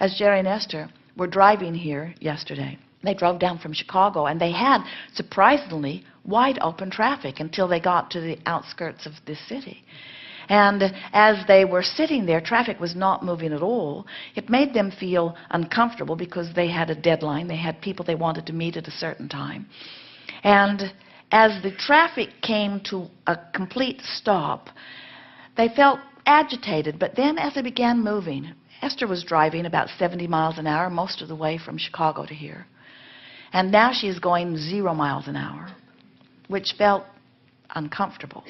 as Jerry and Esther were driving here yesterday, they drove down from Chicago, and they had surprisingly wide open traffic until they got to the outskirts of this city. And as they were sitting there, traffic was not moving at all. It made them feel uncomfortable because they had a deadline. They had people they wanted to meet at a certain time. And as the traffic came to a complete stop, they felt agitated. But then as they began moving, Esther was driving about 70 miles an hour most of the way from Chicago to here. And now she's going 0 miles an hour, which felt uncomfortable.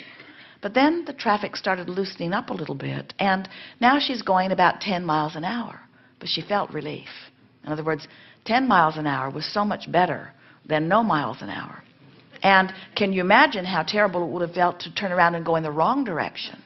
But then the traffic started loosening up a little bit, and now she's going about 10 miles an hour. But she felt relief. In other words, 10 miles an hour was so much better than no miles an hour. And can you imagine how terrible it would have felt to turn around and go in the wrong direction?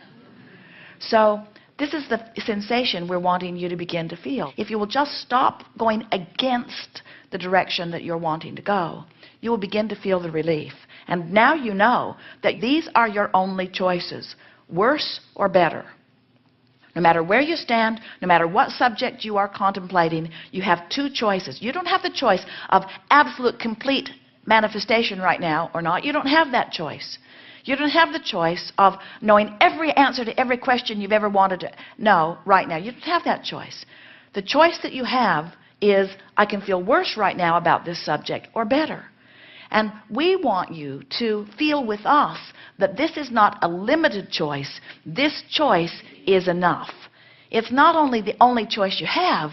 So this is the sensation we're wanting you to begin to feel. If you will just stop going against the direction that you're wanting to go, you will begin to feel the relief. And now you know that these are your only choices, worse or better. No matter where you stand, no matter what subject you are contemplating, you have two choices. You don't have the choice of absolute, complete manifestation right now or not. You don't have that choice. You don't have the choice of knowing every answer to every question you've ever wanted to know right now. You don't have that choice. The choice that you have is, I can feel worse right now about this subject or better. And we want you to feel with us that this is not a limited choice. This choice is enough. It's not only the only choice you have,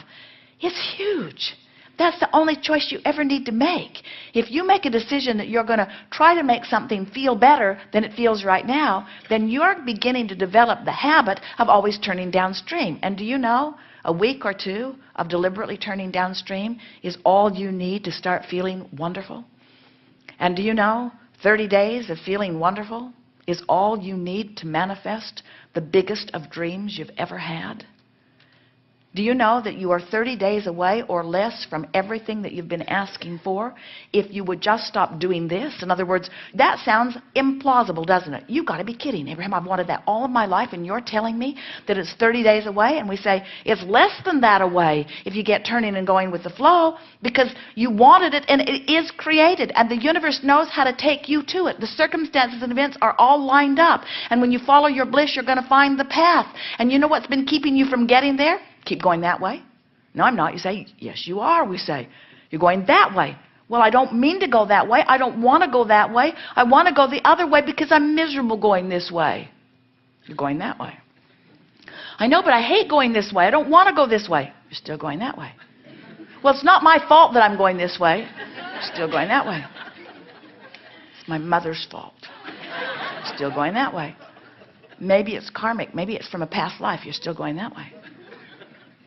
it's huge. That's the only choice you ever need to make. If you make a decision that you're going to try to make something feel better than it feels right now, then you're beginning to develop the habit of always turning downstream. And do you know, a week or two of deliberately turning downstream is all you need to start feeling wonderful? And do you know, 30 days of feeling wonderful is all you need to manifest the biggest of dreams you've ever had? Do you know that you are 30 days away or less from everything that you've been asking for if you would just stop doing this? In other words, that sounds implausible, doesn't it? You've got to be kidding, Abraham. I've wanted that all of my life, and you're telling me that it's 30 days away? And we say, it's less than that away if you get turning and going with the flow, because you wanted it, and it is created, and the universe knows how to take you to it. The circumstances and events are all lined up, and when you follow your bliss, you're going to find the path. And you know what's been keeping you from getting there? Keep going that way? No, I'm not. You say, yes, you are. We say, you're going that way. Well, I don't mean to go that way. I don't want to go that way. I want to go the other way because I'm miserable going this way. You're going that way. I know, but I hate going this way. I don't want to go this way. You're still going that way. Well, it's not my fault that I'm going this way. You're still going that way. It's my mother's fault. You're still going that way. Maybe it's karmic. Maybe it's from a past life. You're still going that way.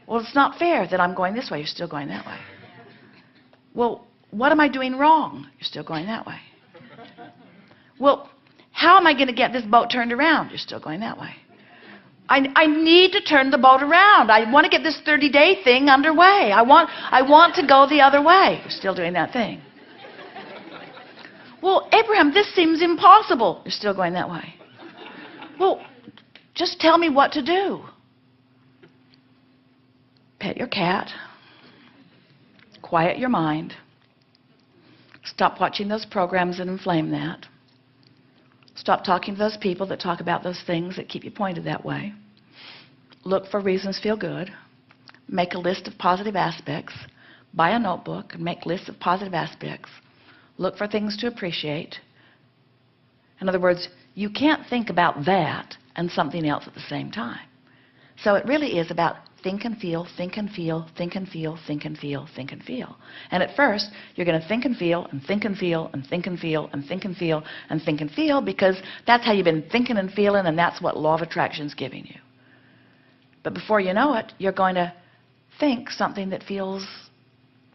Well, it's not fair that I'm going this way. You're still going that way. Well, what am I doing wrong? You're still going that way. Well, how am I going to get this boat turned around? You're still going that way. I need to turn the boat around. I want to get this 30-day thing underway. I want to go the other way. You're still doing that thing. Well, Abraham, this seems impossible. You're still going that way. Well, just tell me what to do. Pet your cat. Quiet your mind. Stop watching those programs that inflame that. Stop talking to those people that talk about those things that keep you pointed that way. Look for reasons to feel good. Make a list of positive aspects. Buy a notebook and make lists of positive aspects. Look for things to appreciate. In other words, you can't think about that and something else at the same time. So it really is about think and feel, think and feel, think and feel, think and feel, think and feel. And at first, you're going to think and feel and think and feel and think and feel and think and feel and think and feel, because that's how you've been thinking and feeling, and that's what law of attraction is giving you. But before you know it, you're going to think something that feels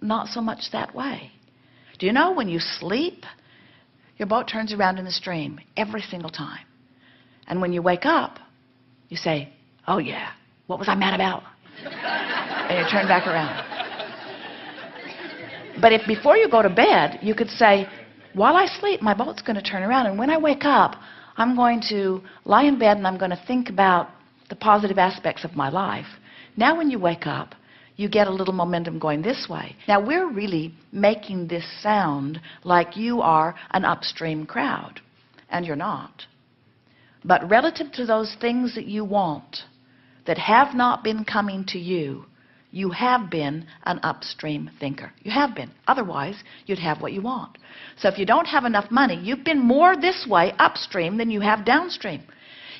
not so much that way. Do you know when you sleep, your boat turns around in the stream every single time. And when you wake up, you say, oh yeah, what was I mad about? And you turn back around. But if before you go to bed, you could say, while I sleep, my boat's going to turn around, and when I wake up, I'm going to lie in bed and I'm going to think about the positive aspects of my life. Now when you wake up, you get a little momentum going this way. Now, we're really making this sound like you are an upstream crowd, and you're not. But relative to those things that you want that have not been coming to you, you have been an upstream thinker. You have been. Otherwise, you'd have what you want. So if you don't have enough money, you've been more this way upstream than you have downstream.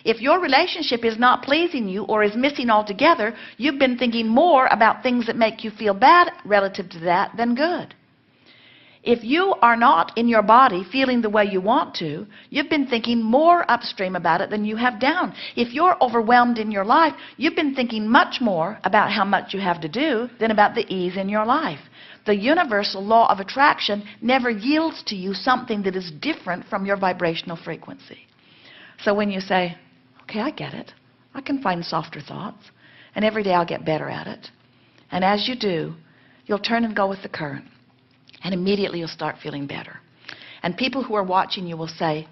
If your relationship is not pleasing you or is missing altogether, you've been thinking more about things that make you feel bad relative to that than good. If you are not in your body feeling the way you want to, you've been thinking more upstream about it than you have down. If you're overwhelmed in your life, you've been thinking much more about how much you have to do than about the ease in your life. The universal law of attraction never yields to you something that is different from your vibrational frequency. So when you say, okay, I get it. I can find softer thoughts, and every day I'll get better at it. And as you do, you'll turn and go with the current. And immediately you'll start feeling better. And people who are watching you will say,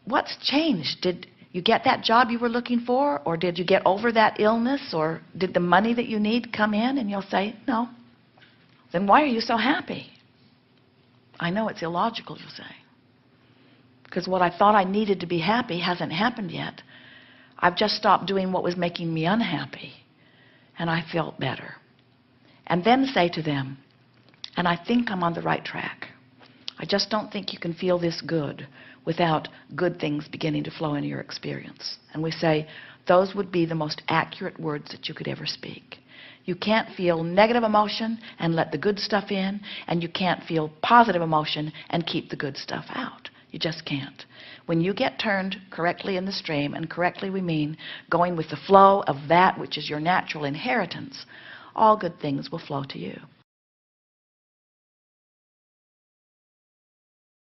what's changed? Did you get that job you were looking for? Or did you get over that illness? Or did the money that you need come in? And you'll say, no. Then why are you so happy? I know it's illogical, you'll say. Because what I thought I needed to be happy hasn't happened yet. I've just stopped doing what was making me unhappy. And I felt better. And then say to them, and I think I'm on the right track. I just don't think you can feel this good without good things beginning to flow into your experience. And we say, those would be the most accurate words that you could ever speak. You can't feel negative emotion and let the good stuff in, and you can't feel positive emotion and keep the good stuff out. You just can't. When you get turned correctly in the stream, and correctly we mean going with the flow of that which is your natural inheritance, all good things will flow to you.